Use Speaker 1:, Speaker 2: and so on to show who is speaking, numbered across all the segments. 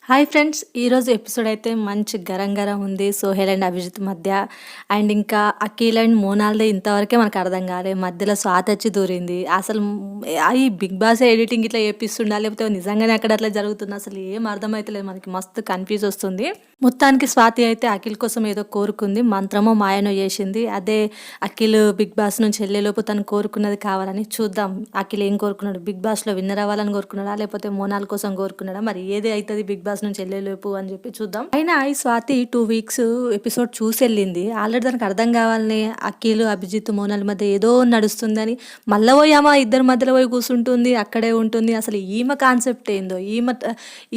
Speaker 1: Hi friends! ఈరోజు episode అయితే మంచి గరం గరం ఉంది. సోహెల్ అండ్ అభిజిత్ మధ్య. అండ్ ఇంకా అఖిల్ అండ్ మోనాల్‌ది ఇంతవరకే మనకు అర్థం కాలే. మధ్యలో స్వాతి వచ్చి దూరింది. అసలు ఈ బిగ్ బాస్ ఎడిటింగ్ ఇట్లా చేపిస్తుండా? లేకపోతే నిజంగానే అక్కడ అట్లా జరుగుతుందా? అసలు ఏం అర్థమైతలేదు మనకి. మస్తు కన్‌ఫ్యూజ్ వస్తుంది. మొత్తానికి స్వాతి అయితే అఖిల్ కోసం ఏదో కోరుకుంది. మంత్రమో మాయనో చేసింది. అదే అఖిల్ బిగ్ బాస్ నుంచి వెళ్ళేలోపు తను కోరుకున్నది కావాలని. చూద్దాం అఖిల్ ఏం కోరుకున్నాడు? బిగ్ బాస్‌లో విన్నర్ అవ్వాలని కోరుకున్నాడా? లేకపోతే మోనాల్ కోసం కోరుకున్నాడా? మరి ఏది అయితది బిగ్ బాస్ నుంచి వెళ్ళేలోపు అని చెప్పి చూద్దాం. అయినా ఈ స్వాతి 2 వీక్స్ ఎపిసోడ్ చూసి వెళ్ళింది. ఆల్రెడీ దానికి అర్థం కావాలని అఖిల్, అభిజిత్, మోనాల్ మధ్య ఏదో నడుస్తుందని మళ్ళీ పోయి ఇద్దరి మధ్యలో పోయి కూర్చుంటుంది. అక్కడే ఉంటుంది. అసలు ఈమె కాన్సెప్ట్ ఏందో,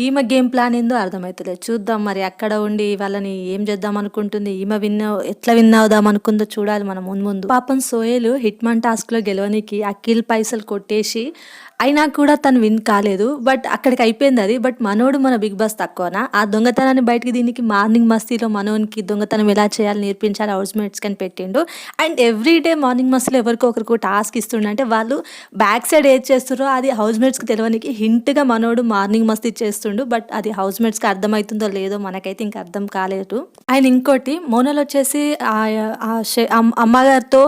Speaker 1: ఈమె గేమ్ ప్లాన్ ఏందో అర్థమవుతలేదు. చూద్దాం మరి అక్కడ ఉండి వాళ్ళని ఏం చేద్దాం అనుకుంటుంది. ఎట్లా విన్ అవుదాం అనుకుందో చూడాలి మనం ముందు. పాపం సోహెల్ హిట్మన్ టాస్క్ లో గెలవనికి అఖిల్ పైసలు కొట్టేసి అయినా కూడా తను విన్ కాలేదు. బట్ అక్కడికి అయిపోయింది అది. బట్ మనోడు మన బిగ్ బాస్ తక్కువనా? ఆ దొంగతనాన్ని బయటికి దీనికి మార్నింగ్ మస్తీలో మనోనికి దొంగతనం ఎలా చేయాలి నేర్పించాలి హౌస్ మేట్స్ కని పెట్టిండు. అండ్ ఎవ్రీ డే మార్నింగ్ మస్తీలో ఎవరికో ఒకరికి టాస్క్ ఇస్తుండే. అంటే వాళ్ళు బ్యాక్ సైడ్ ఏది చేస్తారో అది హౌస్ మేట్స్కి తెలియనికి హింట్గా మనోడు మార్నింగ్ మస్తీ చేస్తుండు. బట్ అది హౌస్ మేట్స్కి అర్థమవుతుందో లేదో మనకైతే ఇంకా అర్థం కాలేదు. అండ్ ఇంకోటి మోనల్ వచ్చేసి అమ్మగారితో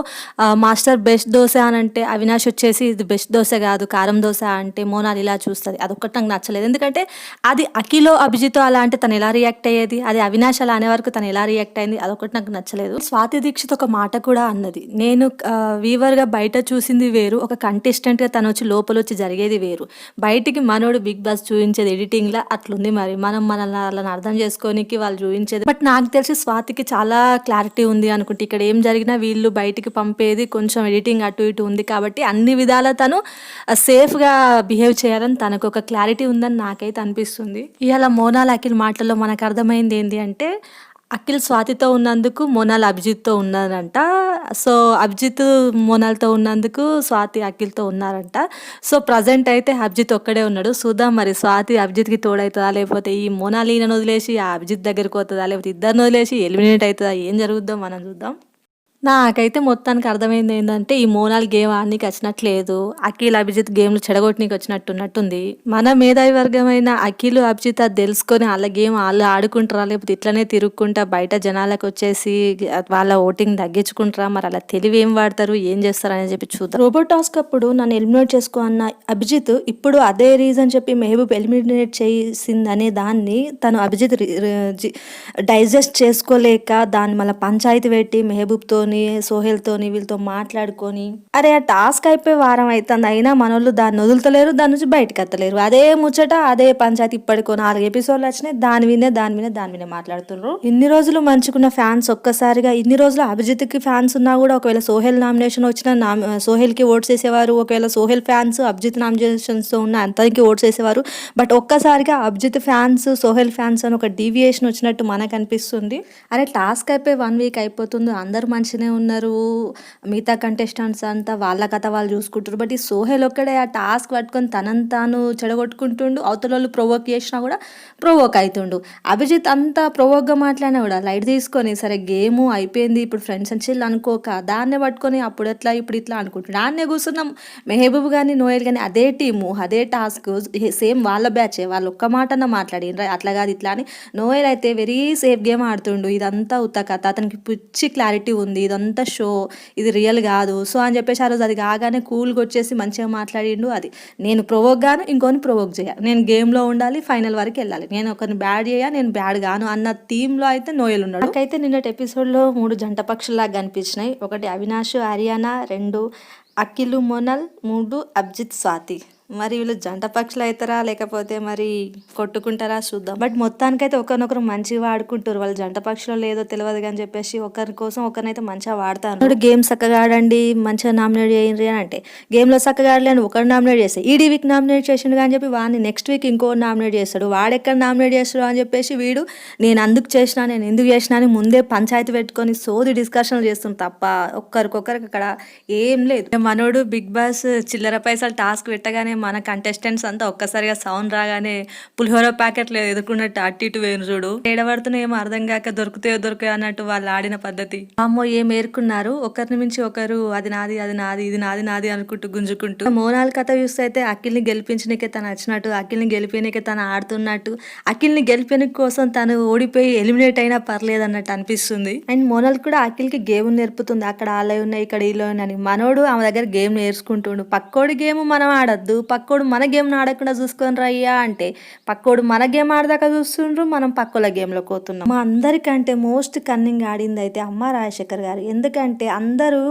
Speaker 1: మాస్టర్ బెస్ట్ దోశ అని అంటే అవినాష్ వచ్చేసి ఇది బెస్ట్ దోశ కాదు కారం దోశ అంటే మోనాల్ ఇలా చూస్తుంది. అదొక్కటి నాకు నచ్చలేదు. ఎందుకంటే అది అఖిలో అభిజితో అలా అంటే తను ఎలా రియాక్ట్ అయ్యేది, అది అవినాష్ అలా అనే వరకు తను ఎలా రియాక్ట్ అయింది, అదొకటి నాకు నచ్చలేదు. స్వాతి దీక్షిత్ ఒక మాట కూడా అన్నది, నేను వీవర్గా బయట చూసింది వేరు, ఒక కంటెస్టెంట్గా తను వచ్చి లోపల వచ్చి జరిగేది వేరు, బయటికి మనోడు బిగ్ బాస్ చూపించేది ఎడిటింగ్లా అట్లుంది. మరి మనం మనల్ని అర్థం చేసుకోనికి వాళ్ళు చూపించేది. బట్ నాకు తెలిసి స్వాతికి చాలా క్లారిటీ ఉంది అనుకుంటే ఇక్కడ ఏం జరిగినా వీళ్ళు బయటికి పంపేది కొంచెం ఎడిటింగ్ అటు ఇటు ఉంది కాబట్టి అన్ని విధాల తను సేఫ్గా బిహేవ్ చేయాలని తనకు ఒక క్లారిటీ ఉందని నాకైతే అనిపిస్తుంది. ఇవాళ మోనాల్ అఖిల్ మాటల్లో మనకు అర్థమైంది ఏంటి అంటే అఖిల్ స్వాతితో ఉన్నందుకు మోనాల్ అభిజిత్తో ఉన్నారంట. సో అభిజిత్ మోనాల్తో ఉన్నందుకు స్వాతి అఖిల్తో ఉన్నారంట. సో ప్రజెంట్ అయితే అభిజిత్ ఒక్కడే ఉన్నాడు. చూద్దాం మరి స్వాతి అభిజిత్కి తోడవుతుందా, లేకపోతే ఈ మోనాల్ ఈయనను వదిలేసి ఆ అభిజిత్ దగ్గరికి పోతుందా, లేకపోతే ఇద్దరిని వదిలేసి ఎలిమినేట్ అవుతుందా, ఏం జరుగుద్దో మనం చూద్దాం. నాకైతే మొత్తానికి అర్థమైంది ఏంటంటే ఈ మోనాల్ గేమ్ ఆడనీకి వచ్చినట్లేదు, అఖిల్ అభిజిత్ గేమ్లు చెడగొట్టనీకి వచ్చినట్టున్నట్టుంది. మన మేధావి వర్గమైన అఖిల్ అభిజిత్ అది తెలుసుకొని వాళ్ళ గేమ్ వాళ్ళు ఆడుకుంటారా, లేకపోతే ఇట్లనే తిరుక్కుంటా బయట జనాలకు వచ్చేసి వాళ్ళ ఓటింగ్ తగ్గించుకుంటారా, మరి అలా తెలివి ఏం వాడతారు, ఏం చేస్తారు అని చెప్పి చూద్దాం. రోబోట్ టాస్క్ అప్పుడు నన్ను ఎలిమినేట్ చేసుకో అన్న అభిజిత్ ఇప్పుడు అదే రీజన్ చెప్పి మెహబూబ్ ఎలిమినేట్ చేసిందనే దాన్ని తను అభిజిత్ డైజెస్ట్ చేసుకోలేక దాన్ని మళ్ళీ పంచాయతీ పెట్టి మెహబూబ్తో సోహెల్తోని వీళ్ళతో మాట్లాడుకొని అరే ఆ టాస్క్ అయిపోయి వారం అవుతుంది అయినా మనోళ్ళు దాన్ని వదులుతలేరు, దాని నుంచి బయటకు ఎత్తలేరు. అదే ముచ్చట అదే పంచాయతీ ఇప్పటికో 4 ఎపిసోడ్లు వచ్చినాయి. దాని మీద మాట్లాడుతున్నారు. ఇన్ని రోజులు మంచుకున్న ఫ్యాన్స్ ఒక్కసారిగా ఇన్ని రోజులు అభిజిత్కి ఫ్యాన్స్ ఉన్నా కూడా ఒకవేళ సోహెల్ నామినేషన్ వచ్చిన సోహెల్కి ఓట్స్ వేసేవారు. ఒకవేళ సోహెల్ ఫ్యాన్స్ అభిజిత్ నామినేషన్స్తో ఉన్న అంతకి ఓట్స్ వేసేవారు. బట్ ఒక్కసారిగా అభిజిత్ ఫ్యాన్స్ సోహెల్ ఫ్యాన్స్ అని ఒక డీవియేషన్ వచ్చినట్టు మనకు అనిపిస్తుంది. అరే టాస్క్ అయిపోయి 1 వీక్ అయిపోతుంది, అందరూ మంచిగా ఉన్నారు, మిగతా కంటెస్టెంట్స్ అంతా వాళ్ళ కథ వాళ్ళు చూసుకుంటారు. బట్ ఈ సోహెల్ ఒక్కడే ఆ టాస్క్ పట్టుకొని తనని తాను చెడగొట్టుకుంటుండు. అవతల వాళ్ళు ప్రొవోక్ చేసినా కూడా ప్రొవోక్ అవుతుండు. అభిజిత్ అంతా ప్రొవోక్గా మాట్లాడినా కూడా లైట్ తీసుకొని సరే గేమ్ అయిపోయింది ఇప్పుడు ఫ్రెండ్స్ అని చిల్లు అనుకోక దాన్నే పట్టుకొని అప్పుడు ఎట్లా ఇప్పుడు ఇట్లా అనుకుంటుండు. దాన్నే కూర్చున్నాం మెహబూబ్ కానీ నోయల్ కానీ అదే టీము అదే టాస్క్ సేమ్ వాళ్ళ బ్యాచే, వాళ్ళు ఒక్క మాటన్నా మాట్లాడినరా అట్లా కాదు ఇట్లా అని. నోయల్ అయితే వెరీ సేఫ్ గేమ్ ఆడుతుండు. ఇదంతా ఉత్త కథ, అతనికి పిచ్చి క్లారిటీ ఉంది, ఇదంతా షో, ఇది రియల్ కాదు. సో అని చెప్పేసి ఆ రోజు అది కాగానే కూల్గా వచ్చేసి మంచిగా మాట్లాడిండు. అది నేను ప్రొవోక్ గాను ఇంకొని ప్రొవోక్ చేయాలి, నేను గేమ్లో ఉండాలి, ఫైనల్ వరకు వెళ్ళాలి, నేను ఒకరిని బ్యాడ్ చేయ నేను బ్యాడ్ గాను అన్న థీమ్లో అయితే నోయల్ ఉన్నాడు. నాకైతే నిన్నటి ఎపిసోడ్లో 3 జంట పక్షుల్లాగా కనిపించినాయి. 1 అవినాష్ హరియానా, 2 అఖిల్ మోనాల్, 3 అభిజిత్ స్వాతి. మరి వీళ్ళు జంట పక్షులు అవుతారా లేకపోతే మరి కొట్టుకుంటారా చూద్దాం. బట్ మొత్తానికైతే ఒకరినొకరు మంచిగా వాడుకుంటారు. వాళ్ళు జంట పక్షులు లేదో తెలియదు కానీ చెప్పేసి ఒకరి కోసం ఒకరినైతే మంచిగా వాడతారు. గేమ్ చక్కగా ఆడండి మంచిగా నామినేట్ చేయండి అని అంటే గేమ్లో చక్కగా ఆడలేండి ఒకరు నామినేట్ చేస్తే ఈ వీక్ నామినేట్ చేసిండు కానీ చెప్పి వాడిని నెక్స్ట్ వీక్ ఇంకో నామినేట్ చేస్తాడు. వాడెక్కడ నామినేట్ చేస్తాడు అని చెప్పేసి వీడు నేను అందుకు చేసినా నేను ఎందుకు చేసినా అని ముందే పంచాయతీ పెట్టుకొని సోది డిస్కషన్లు చేస్తుంది తప్ప ఒక్కరికొకరికి అక్కడ ఏం లేదు. మనోడు బిగ్ బాస్ చిల్లర పైసలు టాస్క్ పెట్టగానే మన కంటెస్టెంట్స్ అంతా ఒక్కసారిగా సౌండ్ రాగానే పులిహోర ప్యాకెట్లు ఎదుర్కొన్నట్టు అటు ఇటు వేరు చూడు. ఏడబడుతున్నా ఏమో అర్థం కాక దొరుకుతాయో అన్నట్టు వాళ్ళు ఆడిన పద్ధతి. అమ్మో ఏం ఏరుకున్నారు, ఒకరిని మించి ఒకరు అది నాది అది నాది ఇది నాది నాది అనుకుంటూ గుంజుకుంటూ. మోనాల్ కథ చూస్తే అయితే అఖిల్ని గెలిపించనికే తను వచ్చినట్టు, అఖిల్ని గెలిపినకే తను ఆడుతున్నట్టు, అఖిల్ని గెలిపిన కోసం తను ఓడిపోయి ఎలిమినేట్ అయినా పర్లేదు అన్నట్టు అనిపిస్తుంది. అండ్ మోనాల్ కూడా అఖిల్కి గేమ్ నేర్పుతుంది. అక్కడ ఆలయ ఉన్నాయి, ఇక్కడ ఇలా అని. మనోడు ఆమె దగ్గర గేమ్ నేర్చుకుంటుండు. పక్కోడి గేమ్ మనం ఆడద్దు, పక్కోడు మన గేమ్ ఆడకుండా చూసుకొని రయ్యా అంటే పక్కోడు మన గేమ్ ఆడదాకా చూస్తుండ్రు, మనం పక్కోల గేమ్లో పోతున్నాం. మా అందరికంటే మోస్ట్ కన్నింగ్ ఆడింది అయితే అమ్మ రాజశేఖర్ గారు. ఎందుకంటే అందరూ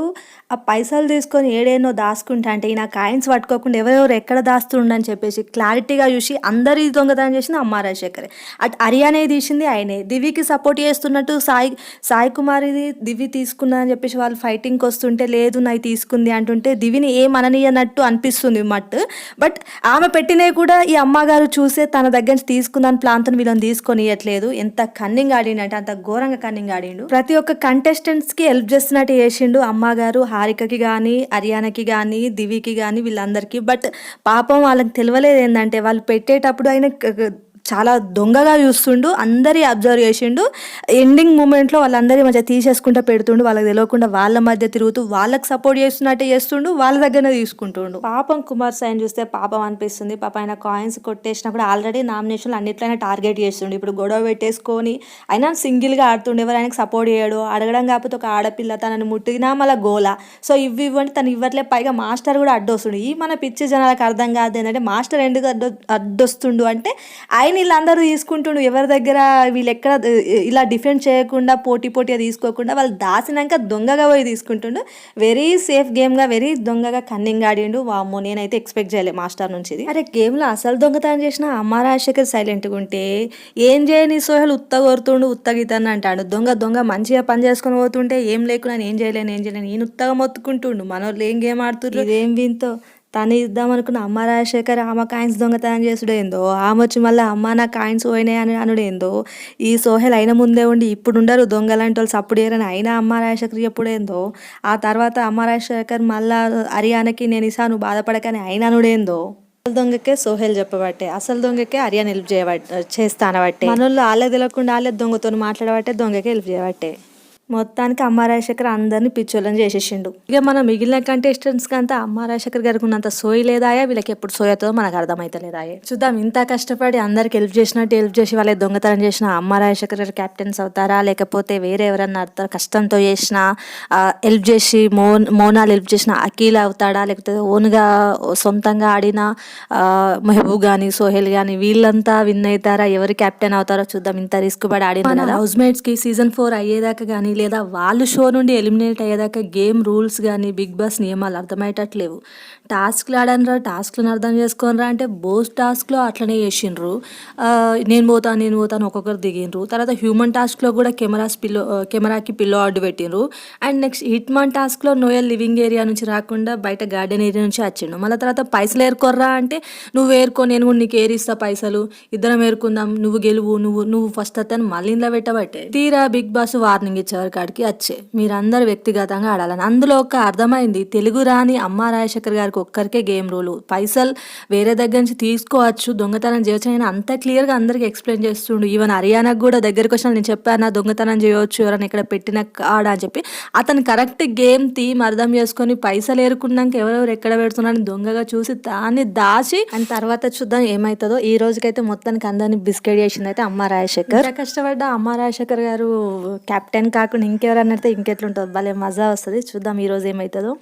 Speaker 1: ఆ పైసలు తీసుకొని ఏడేనో దాచుకుంటా అంటే ఈయన కాయిన్స్ పట్టుకోకుండా ఎవరెవరు ఎక్కడ దాస్తుండని చెప్పేసి క్లారిటీగా చూసి అందరి దొంగతనం చేసింది అమ్మ రాజశేఖర్. అటు హరియానే తీసింది ఆయనే. దివికి సపోర్ట్ చేస్తున్నట్టు సాయి కుమార్ది దివి తీసుకున్నదని చెప్పేసి వాళ్ళు ఫైటింగ్కి వస్తుంటే లేదు నాయి తీసుకుంది అంటుంటే దివిని ఏమననీయనట్టు అనిపిస్తుంది బట్ ఆమె పెట్టినవి కూడా ఈ అమ్మగారు చూసే తన దగ్గర నుంచి తీసుకుందని ప్లాన్తో వీళ్ళని తీసుకొని ఇవ్వట్లేదు. ఎంత కన్నింగ్ ఆడిండు అంటే అంత ఘోరంగా కన్నింగ్ ఆడిండు. ప్రతి ఒక్క కంటెస్టెంట్స్ కి హెల్ప్ చేస్తున్నట్టు చేసిండు అమ్మగారు. హారికకి కానీ, హరియానాకి కానీ, దివికి కానీ వీళ్ళందరికీ. బట్ పాపం వాళ్ళకి తెలియలేదు ఏంటంటే వాళ్ళు పెట్టేటప్పుడు ఆయన చాలా దొంగగా చూస్తుండు, అందరి అబ్జర్వ్ చేసిండు. ఎండింగ్ మూమెంట్లో వాళ్ళందరి మధ్య తీసేసుకుంటూ పెడుతుండు, వాళ్ళకి తెలియకుండా వాళ్ళ మధ్య తిరుగుతూ వాళ్ళకి సపోర్ట్ చేస్తున్నట్టే చేస్తుండు, వాళ్ళ దగ్గరనే తీసుకుంటుండు. పాపం కుమార్ సాయిని చూస్తే పాపం అనిపిస్తుంది. పాప ఆయన కాయిన్స్ కొట్టేసినప్పుడు ఆల్రెడీ నామినేషన్లు అన్నిట్లయినా టార్గెట్ చేస్తుండు. ఇప్పుడు గొడవ పెట్టేసుకొని అయినా సింగిల్గా ఆడుతుండే, ఎవరు ఆయనకు సపోర్ట్ చేయడు. అడగడం కాకపోతే ఒక ఆడపిల్ల తనని ముట్టినా మళ్ళీ గోల. సో ఇవి ఇవ్వండి తను ఇవ్వట్లే, పైగా మాస్టర్ కూడా అడ్డొస్తుండు. ఈ మన పిచ్చి జనాలకు అర్థం కాదు ఏంటంటే మాస్టర్ ఎందుకు అడ్డొస్తుండు అంటే ఆయన వీళ్ళందరూ తీసుకుంటుండు. ఎవరి దగ్గర వీళ్ళు ఎక్కడ ఇలా డిఫెండ్ చేయకుండా పోటీగా తీసుకోకుండా వాళ్ళు దాసినాక దొంగగా పోయి తీసుకుంటుండు. వెరీ సేఫ్ గేమ్గా, వెరీ దొంగగా కన్నింగ్ ఆడిండు. వామ్మో నేనైతే ఎక్స్పెక్ట్ చేయలేదు మాస్టర్ నుంచి. అరే గేమ్లో అసలు దొంగతనం చేసిన అమ్మ రాజశేఖర్ సైలెంట్గా ఉంటే ఏం చేయని సోహెల్ ఉత్తగొరుతుండు, ఉత్తగితను అంటాడు. దొంగ మంచిగా పని చేసుకొని పోతుంటే ఏం లేకుండా ఏం చేయలేను నేను ఉత్తగా మొత్తుకుంటుండు. మనోళ్ళు ఏం గేమ్ ఆడుతుండ్రు, ఇదేం వింతో తను ఇద్దామనుకున్న అమ్మ రాజశేఖర్ ఆమె కాయిన్స్ దొంగతనం చేసుడు ఏందో, ఆమె వచ్చి మళ్ళీ అమ్మ నా కాయిన్స్ పోయినాయి అని అనుడు ఏందో. ఈ సోహెల్ అయిన ముందే ఉండి ఇప్పుడు ఉండరు దొంగలాంటి వాళ్ళు సప్పుడు చేయరని అయినా అమ్మ రాజశేఖర్ ఎప్పుడేందో. ఆ తర్వాత అమ్మ రాజశేఖర్ మళ్ళా హరియానాకి నేను ఇసాను బాధపడకని అయినా అనుడేందో. అసలు దొంగకే సోహెల్ చెప్పబట్టే, అసలు దొంగకే హరియానా హెల్ప్ చేస్తానబట్టే, మనోళ్ళు వాళ్ళకి తెలియకుండా వాళ్ళే దొంగతో మాట్లాడబట్టే దొంగకే హెల్ప్ చేయబట్టే. మొత్తానికి అమ్మ రాజశేఖర్ అందరినీ పిచ్చోళ్ళని చేసేసిండు. ఇక మనం మిగిలిన కంటెస్టెంట్స్కి అంతా అమ్మ రాజశేఖర్ గారికి ఉన్నంత సోయి లేదాయా, వీళ్ళకి ఎప్పుడు సోయి అవుతుందో మనకు అర్థమైతలేదాయే. చూద్దాం, ఇంత కష్టపడి అందరికి హెల్ప్ చేసి వాళ్ళకి దొంగతనం చేసిన అమ్మ రాజశేఖర్ గారు క్యాప్టెన్స్ అవుతారా, లేకపోతే వేరే ఎవరన్నా కష్టంతో చేసిన హెల్ప్ చేసి మోనాల్ హెల్ప్ చేసిన అఖిల్ అవుతాడా, లేకపోతే ఓన్గా సొంతంగా ఆడిన మెహబూబ్ కానీ సోహెల్ కానీ వీళ్ళంతా విన్ అవుతారా, ఎవరు క్యాప్టెన్ అవుతారో చూద్దాం. ఇంత రిస్క్ పడి ఆడిన హౌస్ మేట్స్కి సీజన్ 4 అయ్యేదాకా కానీ లేదా వాళ్ళు షో నుండి ఎలిమినేట్ అయ్యేదాకా గేమ్ రూల్స్ కానీ బిగ్ బాస్ నియమాలు అర్థమయ్యేటట్లేవు. టాస్క్లు ఆడనరా, టాస్క్లను అర్థం చేసుకోనరా అంటే బోస్ టాస్క్లో అట్లనే చేసిండ్రు. నేను పోతాను ఒక్కొక్కరు దిగిండ్రు. తర్వాత హ్యూమన్ టాస్క్లో కూడా కెమెరాకి పిల్లో అడ్డు పెట్టిండ్రు. అండ్ నెక్స్ట్ హిట్మాన్ టాస్క్లో నోయల్ లివింగ్ ఏరియా నుంచి రాకుండా బయట గార్డెన్ ఏరియా నుంచి వచ్చిండు. మళ్ళీ తర్వాత పైసలు ఏరుకోర్రా అంటే నువ్వు ఏరుకో, నేను కూడా నీకు ఏరిస్తా పైసలు, ఇద్దరం ఏరుకుందాం, నువ్వు గెలువు, నువ్వు ఫస్ట్ అతను మళ్ళీ ఇంట్లో పెట్టబట్టే. తీరా బిగ్ బాస్ వార్నింగ్ ఇచ్చేవారు కాడికి వచ్చే మీరందరూ వ్యక్తిగతంగా ఆడాలని. అందులో ఒక అర్థమైంది, తెలుగు రాని అమ్మ రాజశేఖర్ గారికి ఒక్కరికే గేమ్ రూలు, పైసలు వేరే దగ్గర నుంచి తీసుకోవచ్చు, దొంగతనం చేయొచ్చు అని అంత క్లియర్గా అందరికి ఎక్స్ప్లెయిన్ చేస్తుండు. ఈవెన్ హరియానాకు కూడా దగ్గరికి వచ్చిన నేను చెప్పాను దొంగతనం చేయవచ్చు ఎవరైనా ఇక్కడ పెట్టిన కాడ అని చెప్పి అతను కరెక్ట్ గేమ్ థీమ్ అర్థం చేసుకొని పైసలు ఏరుకున్నాక ఎవరెవరు ఎక్కడ పెడుతున్నారని దొంగగా చూసి దాన్ని దాచి అండ్ తర్వాత చూద్దాం ఏమవుతుందో. ఈ రోజుకైతే మొత్తానికి అందరినీ బిస్కెట్ చేసింది అయితే అమ్మ రాజశేఖర్. కష్టపడ్డ అమ్మ రాజశేఖర్ గారు కెప్టెన్ కాకుండా ఇంకెవరన్నా అయితే ఇంకెట్లుంటుంది, భలే మజా వస్తుంది. చూద్దాం ఈరోజు ఏమవుతుందో.